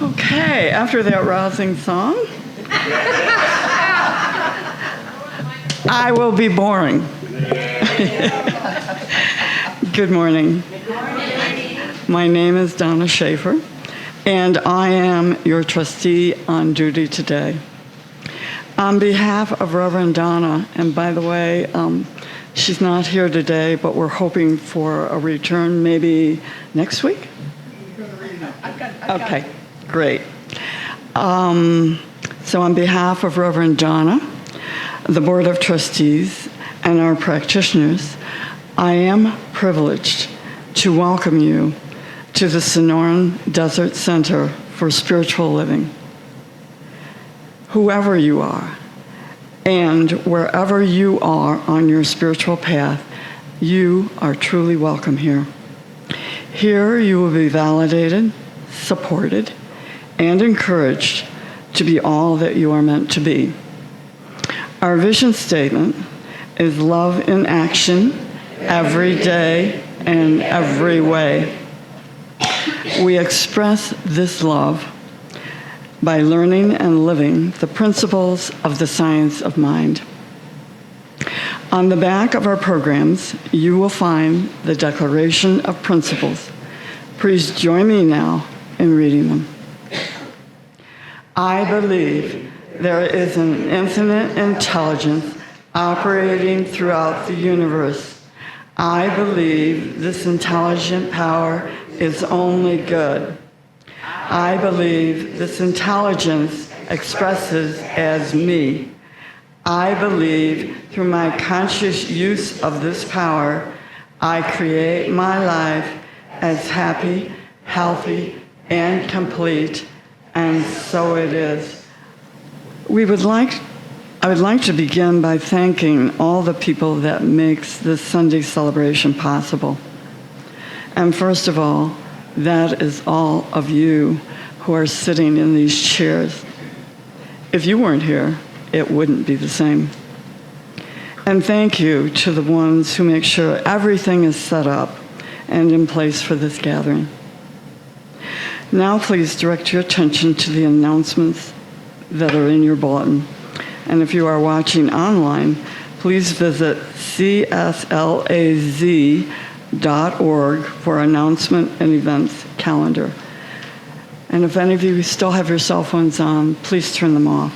Okay, after that rousing song, I will be boring. Good morning. My name is Donna Schaefer, and I am your trustee on duty today. On behalf of Reverend Donna, and by the way, she's not here today, but we're hoping for a return maybe next week? Okay, great. So on behalf of Reverend Donna, the Board of Trustees, and our practitioners, I am privileged to welcome you to the Sonoran Desert Center for Spiritual Living. Whoever you are, and wherever you are on your spiritual path, you are truly welcome here. Here you will be validated, supported, and encouraged to be all that you are meant to be. Our vision statement is love in action, every day and every way. We express this love by learning and living the principles of the science of mind. On the back of our programs, you will find the Declaration of Principles. Please join me now in reading them. I believe there is an infinite intelligence operating throughout the universe. I believe this intelligent power is only good. I believe this intelligence expresses as me. I believe through my conscious use of this power, I create my life as happy, healthy, and complete, and so it is. I would like to begin by thanking all the people that makes this Sunday celebration possible. And first of all, that is all of you who are sitting in these chairs. If you weren't here, it wouldn't be the same. And thank you to the ones who make sure everything is set up and in place for this gathering. Now please direct your attention to the announcements that are in your bulletin. And if you are watching online, please visit cslaz.org for announcement and events calendar. And if any of you still have your cell phones on, please turn them off.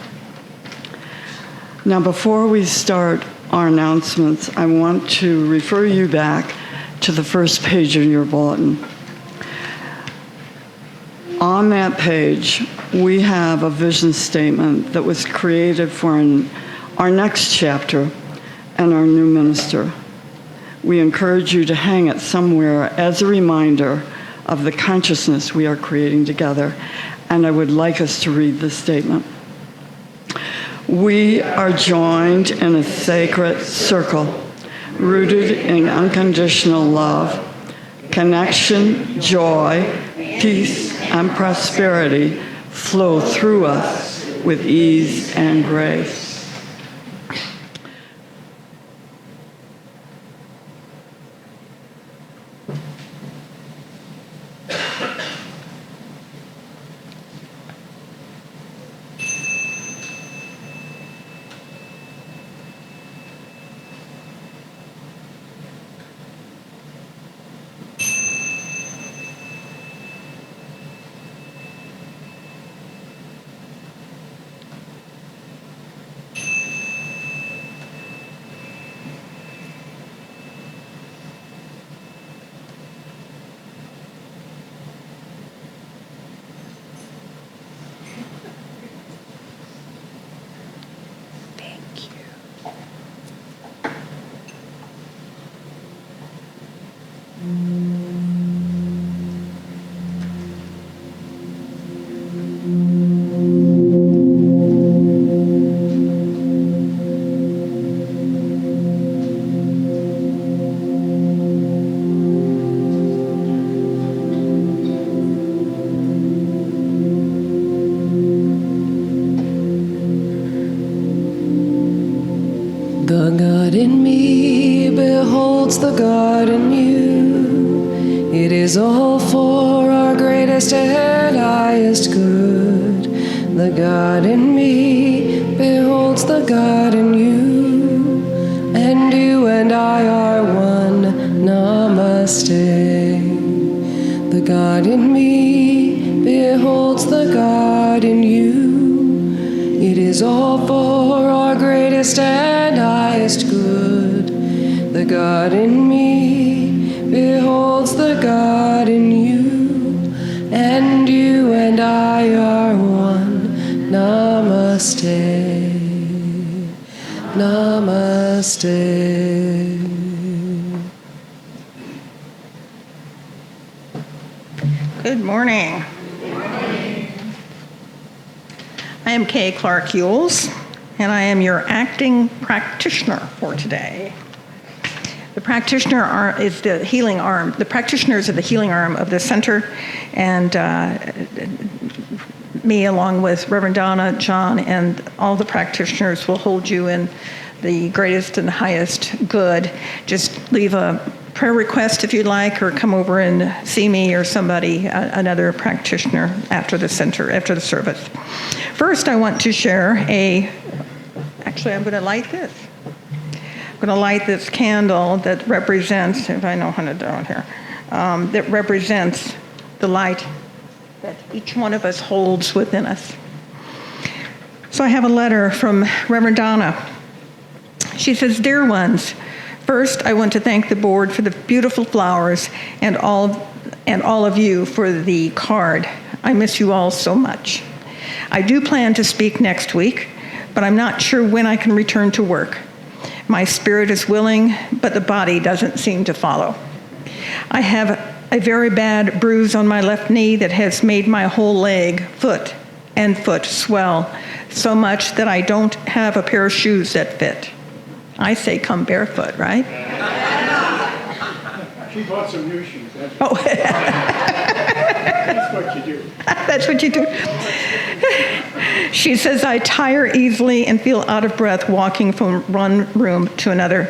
Now, before we start our announcements, I want to refer you back to the first page of your bulletin. On that page, we have a vision statement that was created for our next chapter and our new minister. We encourage you to hang it somewhere as a reminder of the consciousness we are creating together, and I would like us to read this statement. We are joined in a sacred circle, rooted in unconditional love, connection, joy, peace, and prosperity flow through us with ease and grace. The God in me beholds the God in you. It is all for our greatest and highest good. The God in me beholds the God in you, and you and I are one. Namaste. The God in me beholds the God in you. It is all for our greatest and highest good. The God in me beholds the God in you, and you and I are one. Namaste. Namaste. Good morning. I am Kay Clark Yules, and I am your acting practitioner for today. The practitioner is the healing arm. The practitioners are the healing arm of the center, and me, along with Reverend Donna, John, and all the practitioners will hold you in the greatest and highest good. Just leave a prayer request if you'd like, or come over and see me or somebody, another practitioner after the service. First, I want to share actually I'm going to light this. I'm going to light this candle that represents, if I know how to do it here, that represents the light that each one of us holds within us. So I have a letter from Reverend Donna. She says, "Dear ones, first I want to thank the board for the beautiful flowers and all of you for the card. I miss you all so much. I do plan to speak next week, but I'm not sure when I can return to work. My spirit is willing, but the body doesn't seem to follow. I have a very bad bruise on my left knee that has made my whole leg, foot swell so much that I don't have a pair of shoes that fit. I say come barefoot, right?" She bought some new shoes. Oh. That's what you do. That's what you do. She says, "I tire easily and feel out of breath walking from one room to another.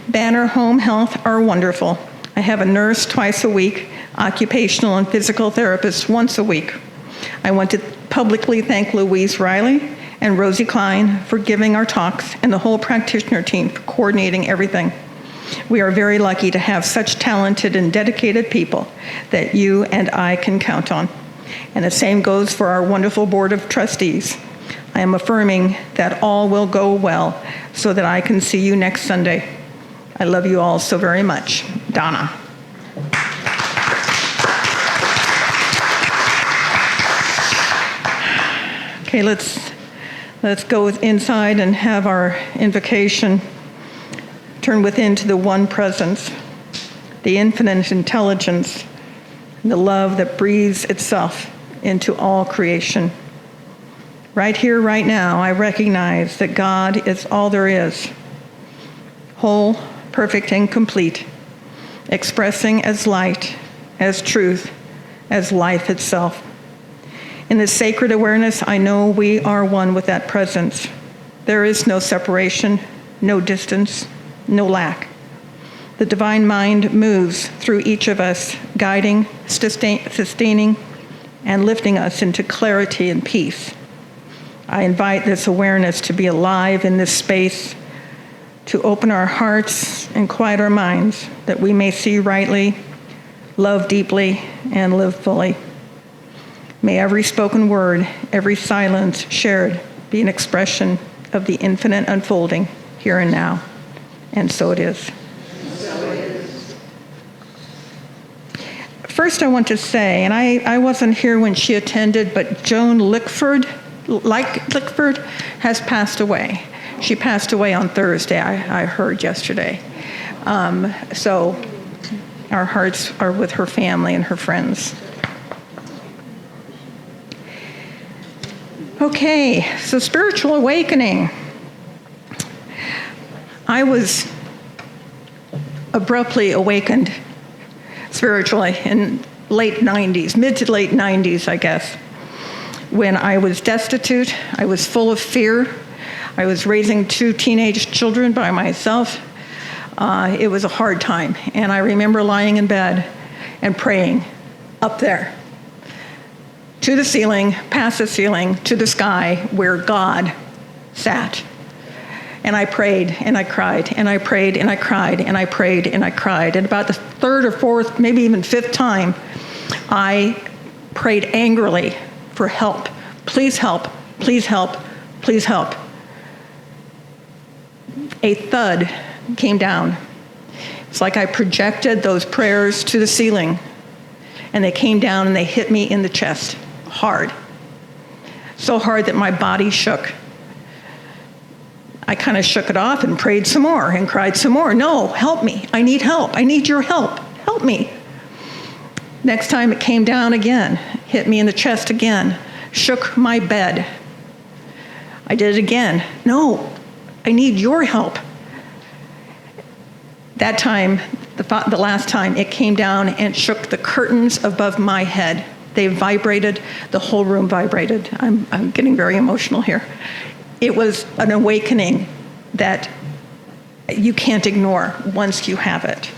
Banner Home Health are wonderful. I have a nurse twice a week, occupational and physical therapist once a week. I want to publicly thank Louise Riley and Rosie Klein for giving our talks, and the whole practitioner team for coordinating everything. We are very lucky to have such talented and dedicated people that you and I can count on. And the same goes for our wonderful board of trustees. I am affirming that all will go well so that I can see you next Sunday. I love you all so very much. Donna." Okay, let's go inside and have our invocation. Turn within to the one presence, the infinite intelligence, the love that breathes itself into all creation. Right here, right now, I recognize that God is all there is, whole, perfect, and complete, expressing as light, as truth, as life itself. In this sacred awareness, I know we are one with that presence. There is no separation, no distance, no lack. The divine mind moves through each of us, guiding, sustaining, and lifting us into clarity and peace. I invite this awareness to be alive in this space, to open our hearts and quiet our minds, that we may see rightly, love deeply, and live fully. May every spoken word, every silence shared be an expression of the infinite unfolding here and now. And so it is. First, I want to say, and I wasn't here when she attended, but Joan Lickford has passed away. She passed away on Thursday, I heard yesterday. So our hearts are with her family and her friends. Okay, so spiritual awakening. I was abruptly awakened spiritually in mid to late 90s, I guess, when I was destitute. I was full of fear. I was raising 2 teenage children by myself. It was a hard time. And I remember lying in bed and praying up there to the ceiling, past the ceiling, to the sky where God sat. And I prayed and I cried and I prayed and I cried and I prayed and I cried. And about the third or fourth, maybe even fifth time, I prayed angrily for help. Please help, please help, please help. A thud came down. It's like I projected those prayers to the ceiling, and they came down and they hit me in the chest hard. So hard that my body shook. I kind of shook it off and prayed some more and cried some more. No, help me. I need help. I need your help. Help me. Next time it came down again, hit me in the chest again, shook my bed. I did it again. No, I need your help. That time, the last time, it came down and shook the curtains above my head. They vibrated. The whole room vibrated. I'm getting very emotional here. It was an awakening that you can't ignore once you have it.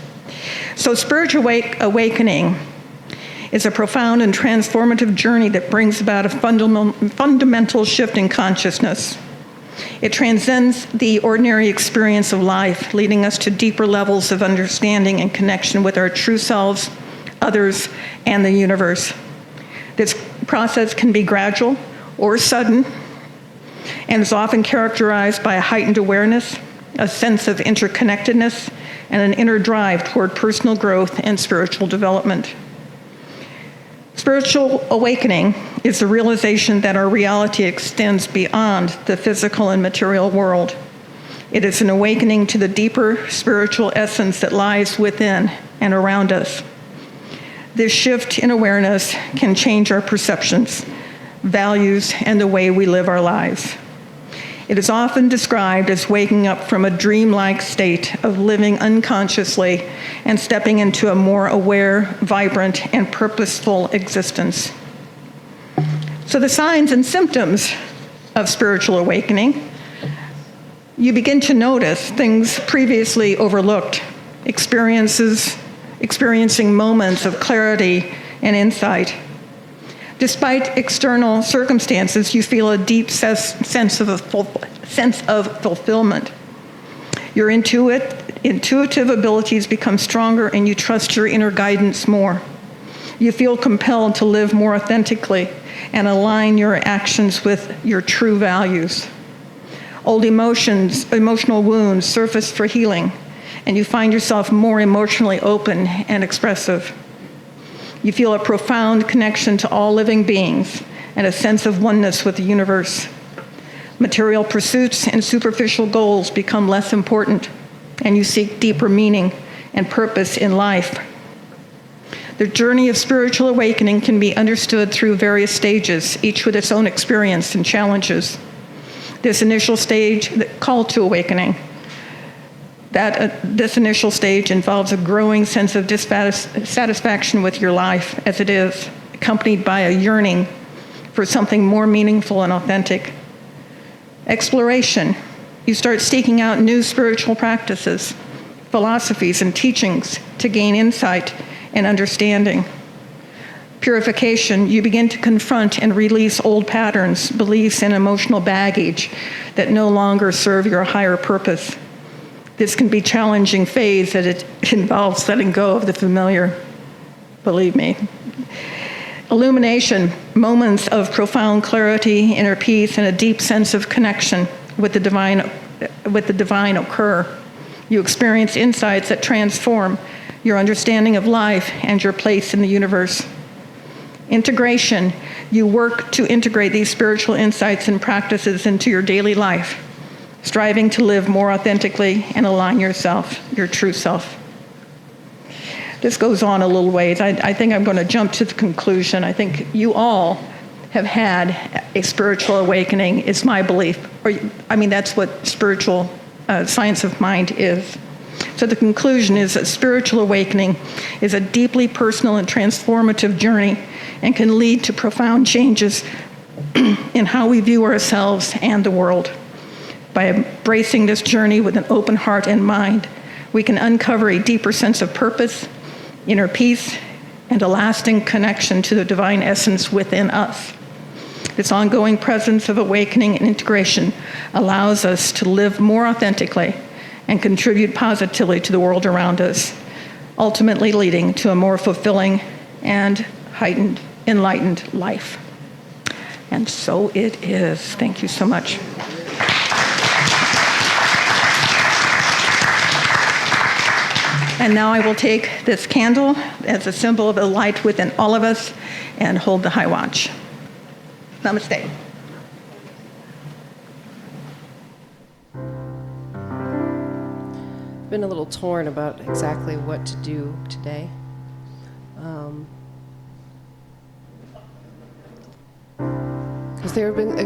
So spiritual awakening is a profound and transformative journey that brings about a fundamental shift in consciousness. It transcends the ordinary experience of life, leading us to deeper levels of understanding and connection with our true selves, others, and the universe. This process can be gradual or sudden, and is often characterized by a heightened awareness, a sense of interconnectedness, and an inner drive toward personal growth and spiritual development. Spiritual awakening is the realization that our reality extends beyond the physical and material world. It is an awakening to the deeper spiritual essence that lies within and around us. This shift in awareness can change our perceptions, values, and the way we live our lives. It is often described as waking up from a dreamlike state of living unconsciously and stepping into a more aware, vibrant, and purposeful existence. So the signs and symptoms of spiritual awakening: you begin to notice things previously overlooked, experiencing moments of clarity and insight. Despite external circumstances, you feel a deep sense of fulfillment. Your intuitive abilities become stronger, and you trust your inner guidance more. You feel compelled to live more authentically and align your actions with your true values. Old emotional wounds surface for healing, and you find yourself more emotionally open and expressive. You feel a profound connection to all living beings and a sense of oneness with the universe. Material pursuits and superficial goals become less important, and you seek deeper meaning and purpose in life. The journey of spiritual awakening can be understood through various stages, each with its own experience and challenges. This initial stage, the call to awakening, this initial stage involves a growing sense of dissatisfaction with your life as it is, accompanied by a yearning for something more meaningful and authentic. Exploration. You start seeking out new spiritual practices, philosophies, and teachings to gain insight and understanding. Purification. You begin to confront and release old patterns, beliefs, and emotional baggage that no longer serve your higher purpose. This can be a challenging phase as it involves letting go of the familiar, believe me. Illumination, moments of profound clarity, inner peace, and a deep sense of connection with the divine occur. You experience insights that transform your understanding of life and your place in the universe. Integration, you work to integrate these spiritual insights and practices into your daily life, striving to live more authentically and align yourself, your true self. This goes on a little ways. I think I'm going to jump to the conclusion. I think you all have had a spiritual awakening, is my belief. That's what spiritual science of mind is. So the conclusion is that spiritual awakening is a deeply personal and transformative journey and can lead to profound changes in how we view ourselves and the world. By embracing this journey with an open heart and mind, we can uncover a deeper sense of purpose, inner peace, and a lasting connection to the divine essence within us. This ongoing presence of awakening and integration allows us to live more authentically and contribute positively to the world around us, ultimately leading to a more fulfilling and heightened, enlightened life. And so it is. Thank you so much. And now I will take this candle as a symbol of the light within all of us and hold the high watch. Namaste. Been a little torn about exactly what to do today. Because there have been,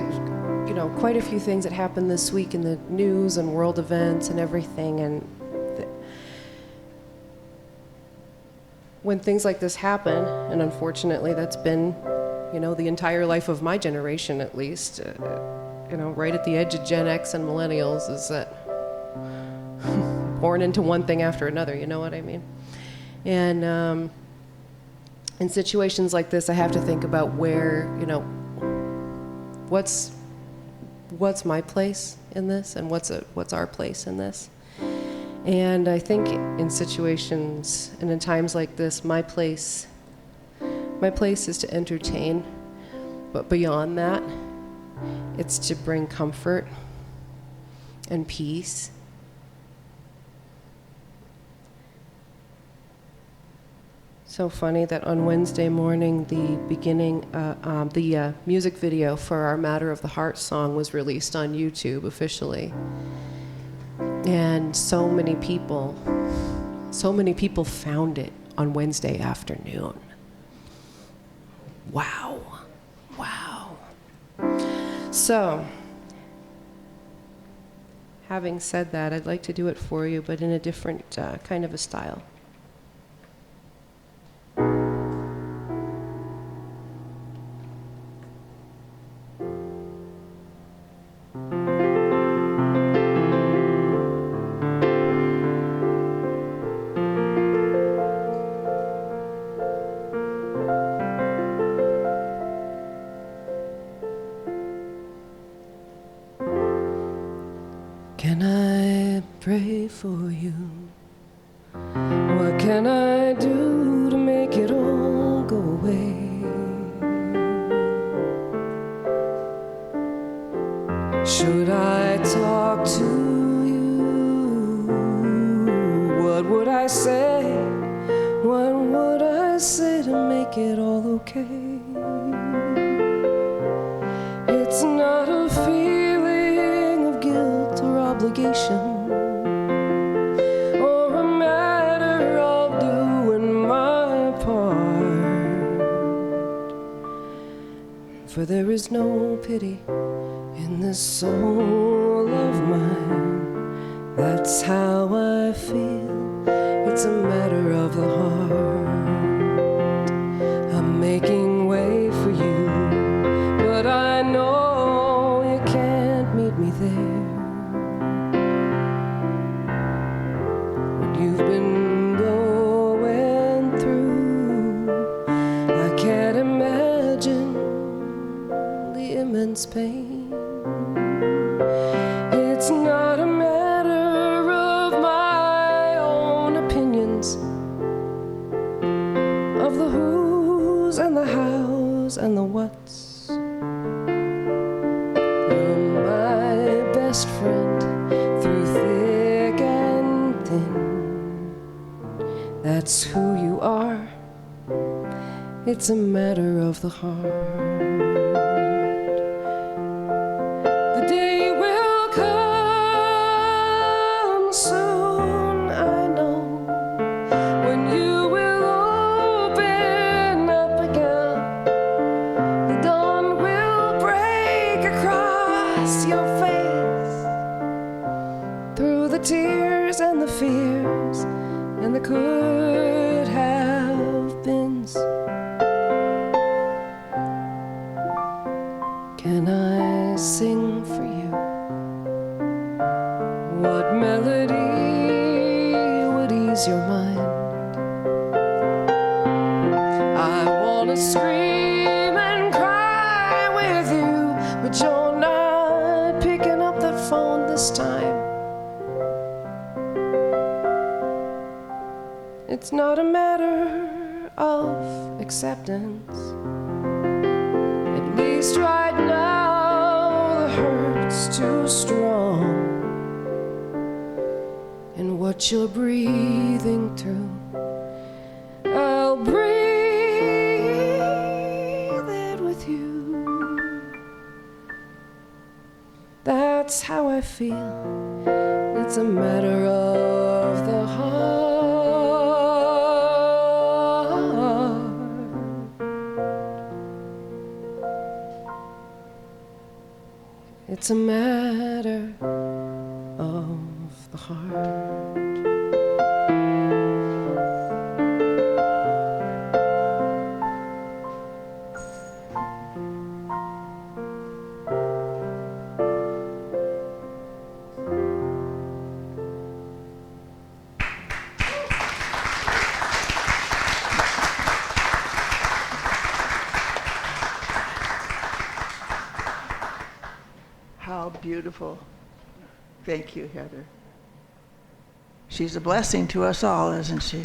quite a few things that happened this week in the news and world events and everything, and when things like this happen, and unfortunately that's been, the entire life of my generation at least, right at the edge of Gen X and millennials, is that born into one thing after another, you know what I mean? And in situations like this, I have to think about where, what's my place in this, and what's our place in this. And I think in situations and in times like this, my place is to entertain, but beyond that, it's to bring comfort and peace. So funny that on Wednesday morning, the music video for our Matter of the Heart song was released on YouTube officially. And so many people found it on Wednesday afternoon. Wow. So, having said that, I'd like to do it for you, but in a different kind of a style. Can I pray for you? What can I do to make it all go away? Should I talk to you? What would I say? What would I say to make it all okay? It's not a feeling of guilt or obligation, or a matter of doing my part. For there is no pity in this soul of mine. That's how I feel. It's a matter of the heart. I'm making way for you, but I know you can't meet me there. What you've been going through, I can't imagine the immense pain. It's not a matter of my own opinions, of the who's and the how's and the what's. You're my best friend through thick and thin. That's who you are. It's a matter of the heart. The day will come soon, I know, when you will open up again. The dawn will break across your face, through the tears and the fears and the could have beens. Can I sing for you? What melody ease your mind. I wanna scream and cry with you, but you're not picking up that phone this time. It's not a matter of acceptance. At least right now the hurt's too strong. And what you're breathing through, I'll breathe it with you. That's how I feel. It's a matter of the heart. It's a matter of the heart. How beautiful. Thank you, Heather. She's a blessing to us all, isn't she?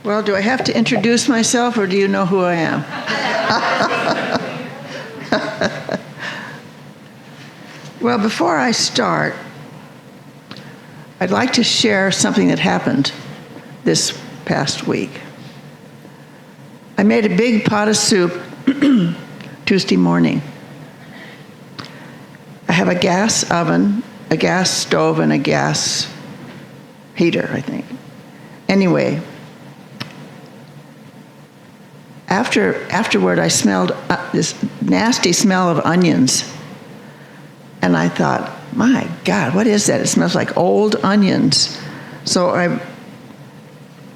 Well, do I have to introduce myself, or do you know who I am? Well, before I start, I'd like to share something that happened this past week. I made a big pot of soup Tuesday morning. I have a gas oven, a gas stove, and a gas heater, I think. Anyway, afterward, I smelled this nasty smell of onions. And I thought, my God, what is that? It smells like old onions. So I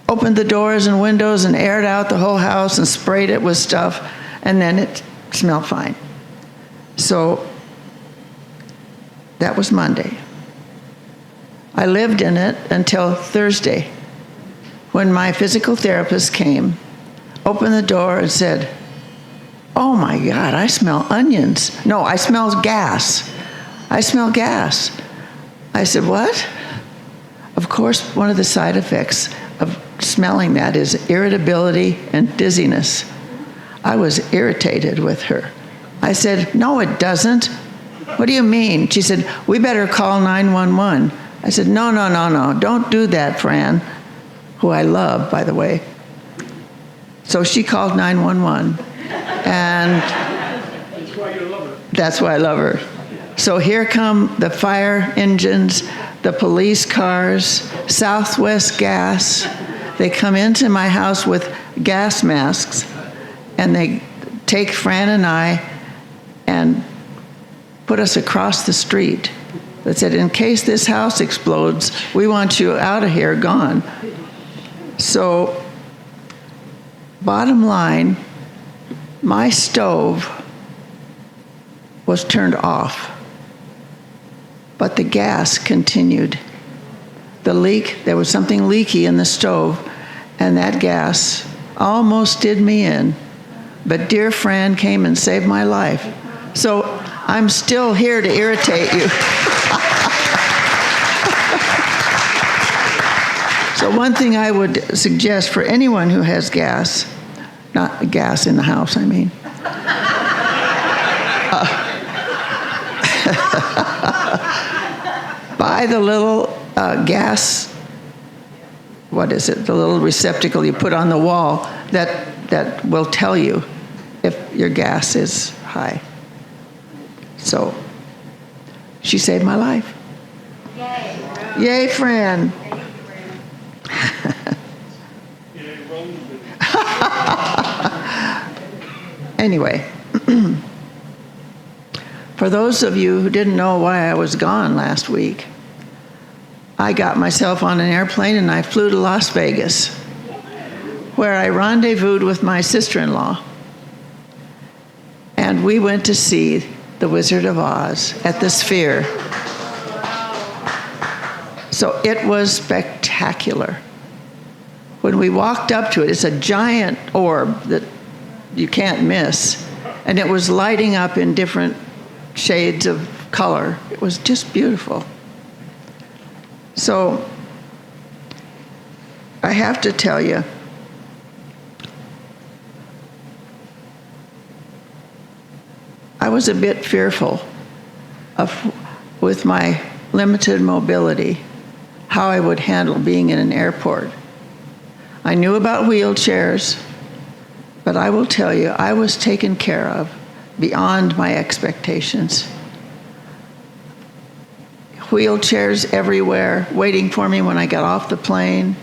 opened the doors and windows and aired out the whole house and sprayed it with stuff, and then it smelled fine. So that was Monday. I lived in it until Thursday, when my physical therapist came, opened the door and said, oh my God, I smell onions. No, I smell gas. I smell gas. I said, what? Of course, one of the side effects of smelling that is irritability and dizziness. I was irritated with her. I said, no, it doesn't. What do you mean? She said, we better call 911. I said, no, don't do that, Fran, who I love, by the way. So she called 911, and That's why you love her. that's why I love her. So here come the fire engines, the police cars, Southwest Gas. They come into my house with gas masks, and they take Fran and I and put us across the street. They said, in case this house explodes, we want you out of here, gone. So, bottom line, my stove was turned off, but the gas continued. The leak, there was something leaky in the stove, and that gas almost did me in. But dear Fran came and saved my life. So I'm still here to irritate you. So one thing I would suggest for anyone who has gas, not gas in the house, I mean. Buy the little gas, what is it, the little receptacle you put on the wall that will tell you if your gas is high. So, she saved my life. Yay. Yay, Fran. Anyway, for those of you who didn't know why I was gone last week, I got myself on an airplane and I flew to Las Vegas, where I rendezvoused with my sister-in-law. And we went to see The Wizard of Oz at the Sphere. So it was spectacular. When we walked up to it, it's a giant orb that you can't miss, and it was lighting up in different shades of color. It was just beautiful. So I have to tell you, I was a bit fearful with my limited mobility, how I would handle being in an airport. I knew about wheelchairs, but I will tell you, I was taken care of beyond my expectations. Wheelchairs everywhere, waiting for me when I got off the plane,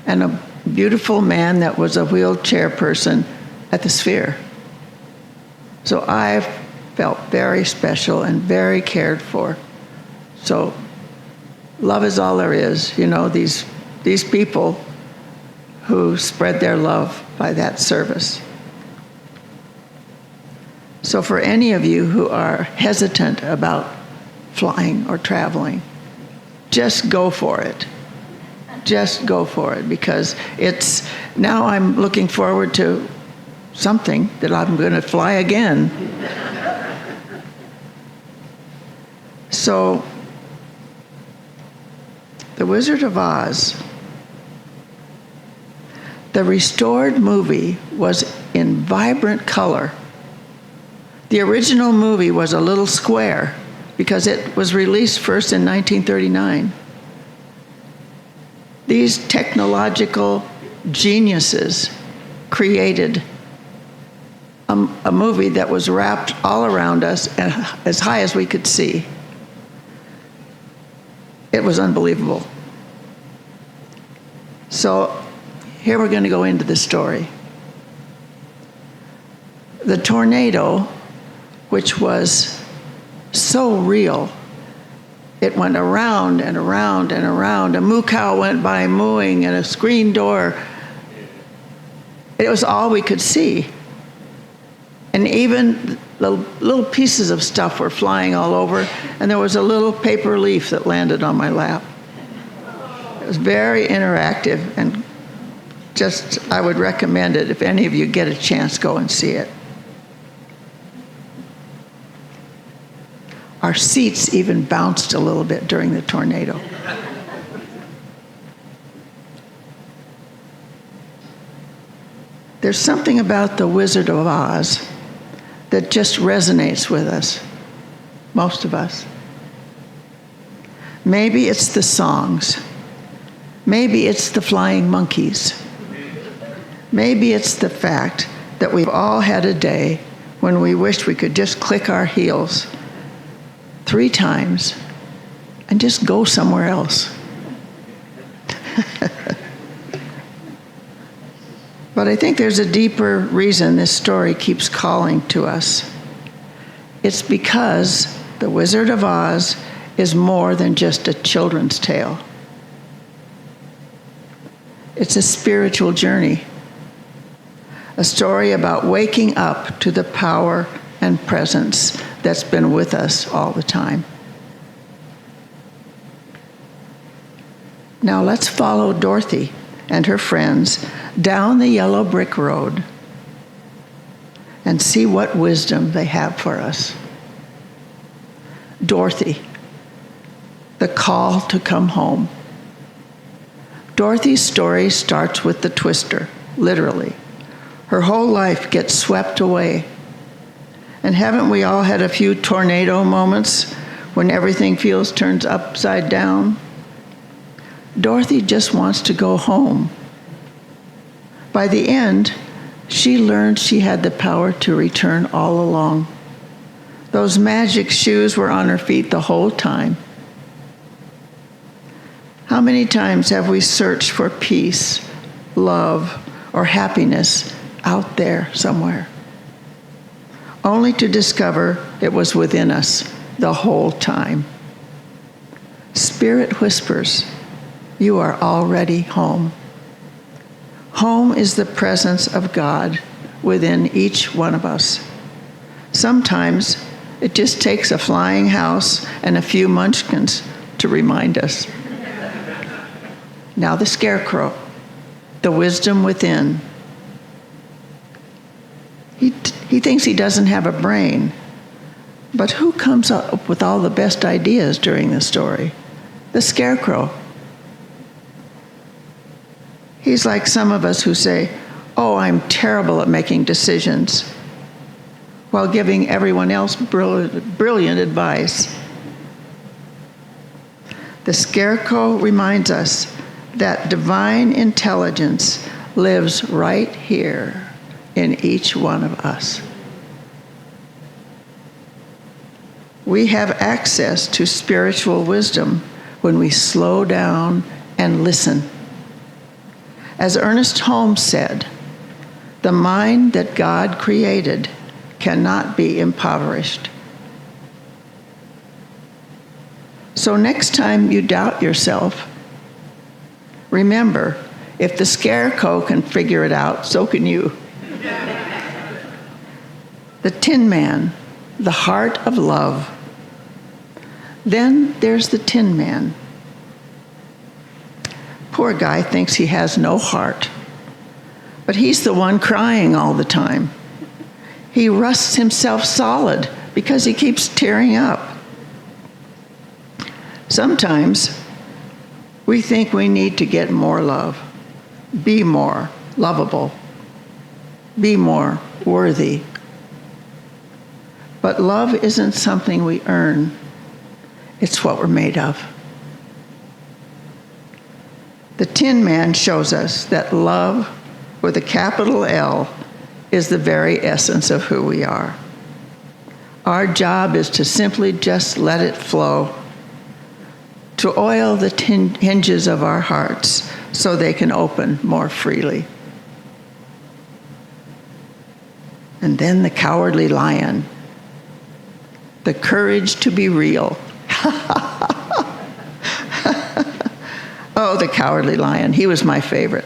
and a beautiful man that was a wheelchair person at the Sphere. So I felt very special and very cared for. So love is all there is. You know, these people who spread their love by that service. So for any of you who are hesitant about flying or traveling, just go for it. Just go for it, because now I'm looking forward to something that I'm going to fly again. So, The Wizard of Oz. The restored movie was in vibrant color. The original movie was a little square because it was released first in 1939. These technological geniuses created a movie that was wrapped all around us as high as we could see. It was unbelievable. So here we're going to go into the story. The tornado, which was so real, it went around and around and around. A moo cow went by mooing, and a screen door. It was all we could see. And even the little pieces of stuff were flying all over, and there was a little paper leaf that landed on my lap. It was very interactive, and I would recommend it. If any of you get a chance, go and see it. Our seats even bounced a little bit during the tornado. There's something about the Wizard of Oz that just resonates with us, most of us. Maybe it's the songs. Maybe it's the flying monkeys. Maybe it's the fact that we've all had a day when we wished we could just click our heels 3 times and just go somewhere else. But I think there's a deeper reason this story keeps calling to us. It's because The Wizard of Oz is more than just a children's tale. It's a spiritual journey, a story about waking up to the power and presence that's been with us all the time. Now let's follow Dorothy and her friends down the yellow brick road and see what wisdom they have for us. Dorothy, the call to come home. Dorothy's story starts with the twister, literally. Her whole life gets swept away. And haven't we all had a few tornado moments when everything feels turned upside down? Dorothy just wants to go home. By the end, she learned she had the power to return all along. Those magic shoes were on her feet the whole time. How many times have we searched for peace, love, or happiness out there somewhere, only to discover it was within us the whole time? Spirit whispers, you are already home. Home is the presence of God within each one of us. Sometimes It just takes a flying house and a few munchkins to remind us. Now the scarecrow, the wisdom within. He thinks he doesn't have a brain, but who comes up with all the best ideas during the story? The scarecrow. He's like some of us who say, "Oh, I'm terrible at making decisions," while giving everyone else brilliant advice. The scarecrow reminds us that divine intelligence lives right here in each one of us. We have access to spiritual wisdom when we slow down and listen. As Ernest Holmes said, the mind that God created cannot be impoverished. So next time you doubt yourself, remember, if the scarecrow can figure it out, so can you. The Tin Man, the heart of love. Then there's the Tin Man. Poor guy thinks he has no heart, but he's the one crying all the time. He rusts himself solid because he keeps tearing up. Sometimes we think we need to get more love, be more lovable, be more worthy. But love isn't something we earn. It's what we're made of. The Tin Man shows us that love, with a capital L, is the very essence of who we are. Our job is to simply just let it flow, to oil the hinges of our hearts so they can open more freely. And then the Cowardly Lion, the courage to be real. Oh, the Cowardly Lion, he was my favorite.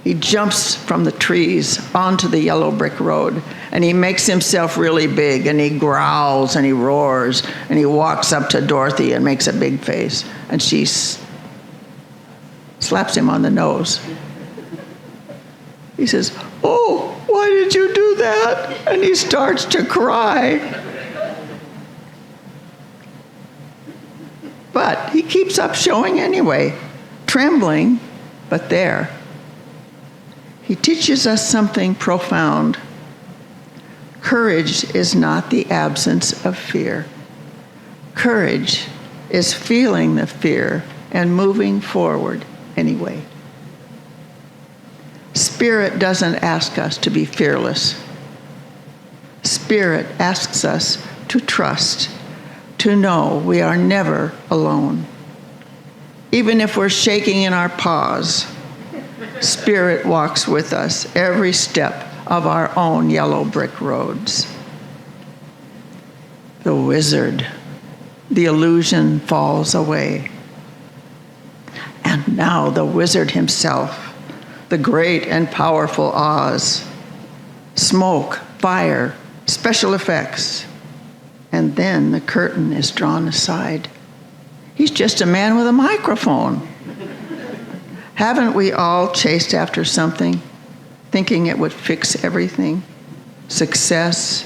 He jumps from the trees onto the yellow brick road, and he makes himself really big, and he growls and he roars, and he walks up to Dorothy and makes a big face, and she slaps him on the nose. He says, "Oh, why did you do that?" And he starts to cry. But he keeps up showing anyway, trembling, but there. He teaches us something profound. Courage is not the absence of fear. Courage is feeling the fear and moving forward anyway. Spirit doesn't ask us to be fearless. Spirit asks us to trust, to know we are never alone. Even if we're shaking in our paws, Spirit walks with us every step of our own yellow brick roads. The wizard, the illusion falls away. And now the wizard himself, the great and powerful Oz. Smoke, fire, special effects. And then the curtain is drawn aside. He's just a man with a microphone. Haven't we all chased after something, thinking it would fix everything? Success,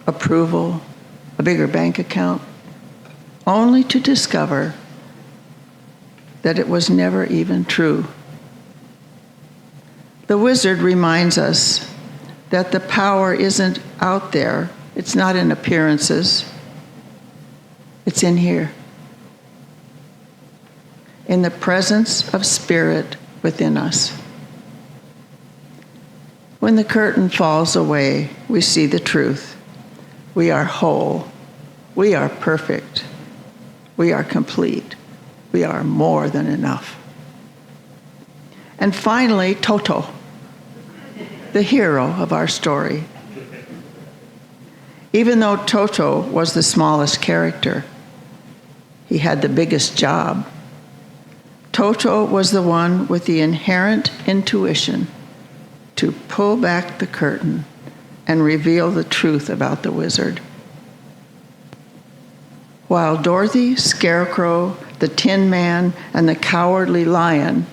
approval, a bigger bank account, only to discover that it was never even true. The wizard reminds us that the power isn't out there. It's not in appearances. It's in here. In the presence of Spirit within us. When the curtain falls away, we see the truth. We are whole. We are perfect. We are complete. We are more than enough. And finally, Toto, the hero of our story. Even though Toto was the smallest character, he had the biggest job. Toto was the one with the inherent intuition to pull back the curtain and reveal the truth about the wizard. While Dorothy, Scarecrow, the Tin Man, and the Cowardly Lion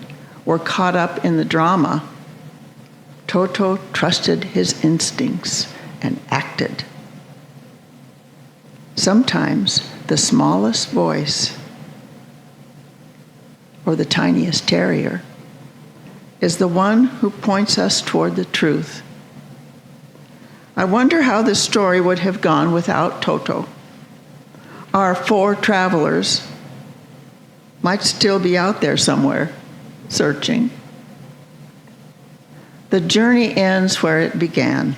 were caught up in the drama, Toto trusted his instincts and acted. Sometimes the smallest voice or the tiniest terrier is the one who points us toward the truth. I wonder how this story would have gone without Toto. Our 4 travelers might still be out there somewhere, searching. The journey ends where it began.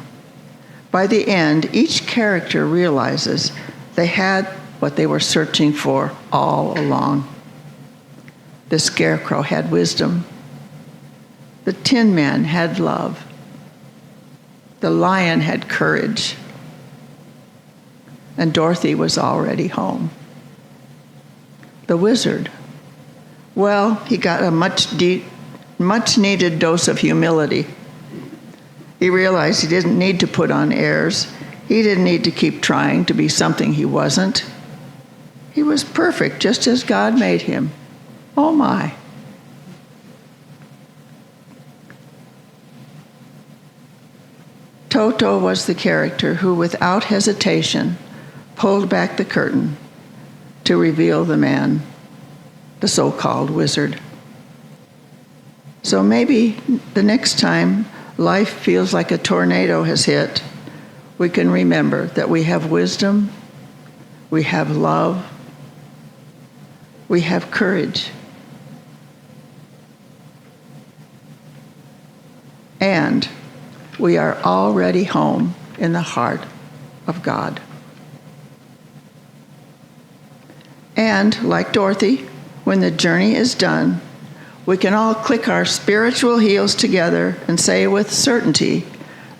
By the end, each character realizes they had what they were searching for all along. The Scarecrow had wisdom. The Tin Man had love. The Lion had courage. And Dorothy was already home. The Wizard, well, he got a much needed dose of humility. He realized he didn't need to put on airs. He didn't need to keep trying to be something he wasn't. He was perfect, just as God made him. Oh my. Toto was the character who, without hesitation, pulled back the curtain to reveal the man, the so-called wizard. So maybe the next time life feels like a tornado has hit, we can remember that we have wisdom, we have love, we have courage, and we are already home in the heart of God. And like Dorothy, when the journey is done, we can all click our spiritual heels together and say with certainty,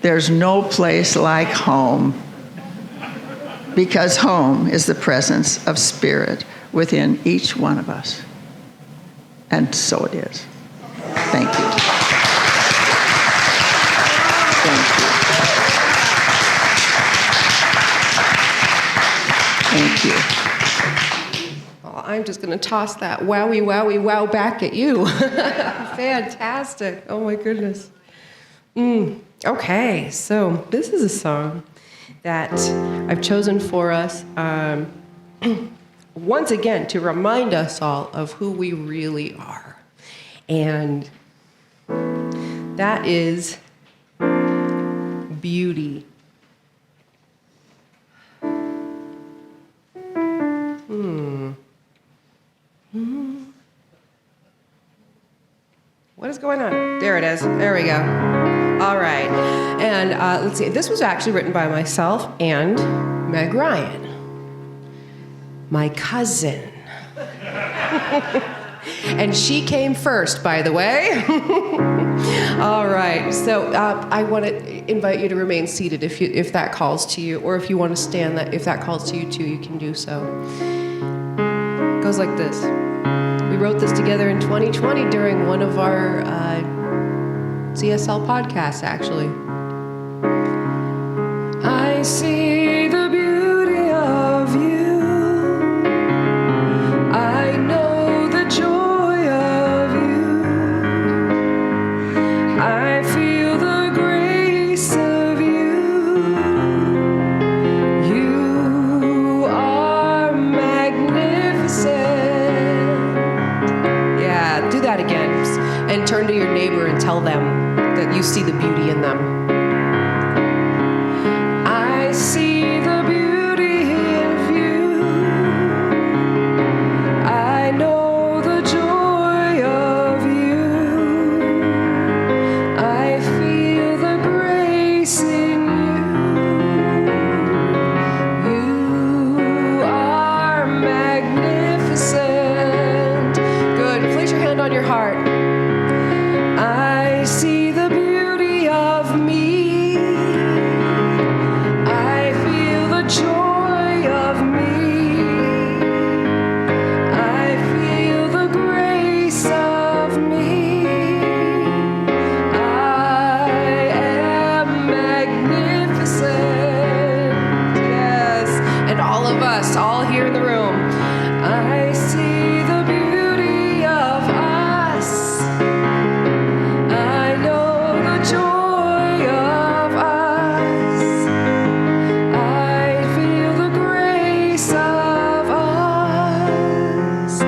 there's no place like home. Because home is the presence of spirit within each one of us. And so it is. Thank you. Thank you. Thank you. I'm just going to toss that wowie, wowie, wow back at you. Fantastic. Oh, my goodness. Okay, so this is a song that I've chosen for us, once again, to remind us all of who we really are. And that is beauty. What is going on? There it is. There we go. All right. And let's see. This was actually written by myself and Meg Ryan, my cousin. And she came first, by the way. All right. So I want to invite you to remain seated if that calls to you, or if you want to stand, if that calls to you too, you can do so. It goes like this. We wrote this together in 2020 during one of our CSL podcasts, actually. I see the beauty of you. I know the joy of you. I feel the grace of you. You are magnificent. Do that again, and turn to your neighbor and tell them that you see the beauty in them. I see us, all here in the room. I see the beauty of us. I know the joy of us. I feel the grace of us.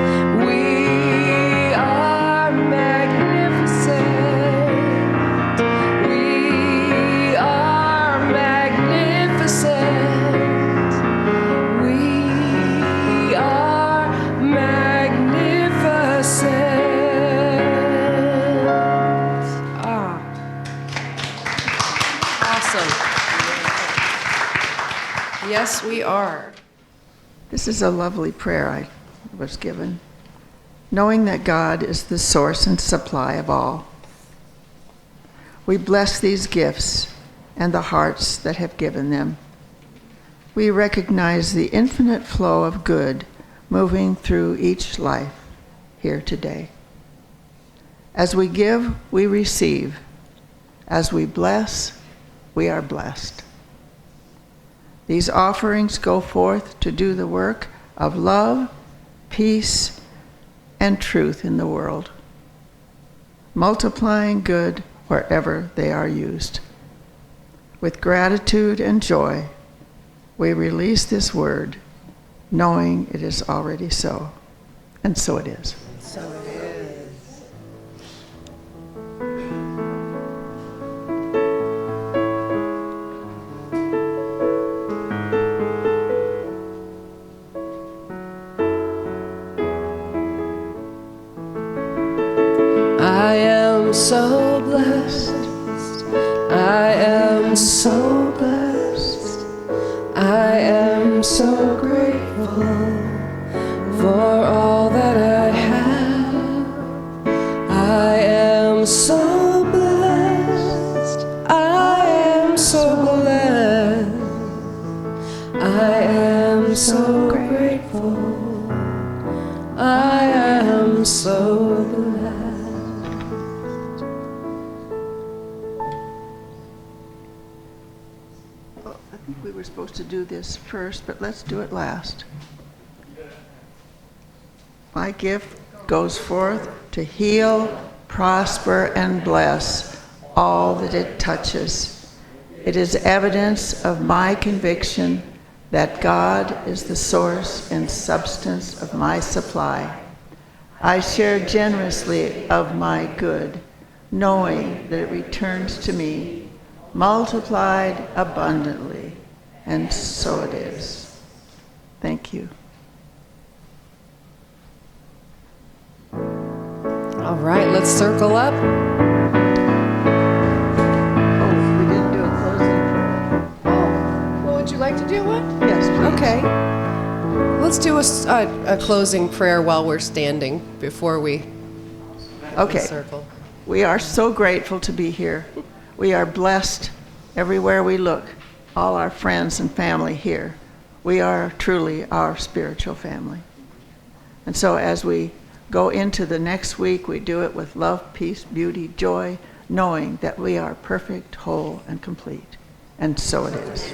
We are magnificent. We are magnificent. We are magnificent. Ah, awesome. Yes, we are. This is a lovely prayer I was given. Knowing that God is the source and supply of all. We bless these gifts and the hearts that have given them. We recognize the infinite flow of good moving through each life here today. As we give, we receive. As we bless, we are blessed. These offerings go forth to do the work of love, peace, and truth in the world, multiplying good wherever they are used. With gratitude and joy, we release this word, knowing it is already so. And so it is. So it is. I am so blessed. I am so blessed. I am so grateful for all that I have. I am so blessed. I am so blessed. I am so grateful. I am so blessed. I think we were supposed to do this first, but let's do it last. My gift goes forth to heal, prosper, and bless all that it touches. It is evidence of my conviction that God is the source and substance of my supply. I share generously of my good, knowing that it returns to me, multiplied abundantly, and so it is. Thank you. All right, let's circle up. Oh, we didn't do a closing prayer. Well, would you like to do one? Yes, please. Okay. Let's do a closing prayer while we're standing before we Okay. circle. We are so grateful to be here. We are blessed everywhere we look, all our friends and family here. We are truly our spiritual family. And so as we go into the next week, we do it with love, peace, beauty, joy, knowing that we are perfect, whole, and complete. And so it is.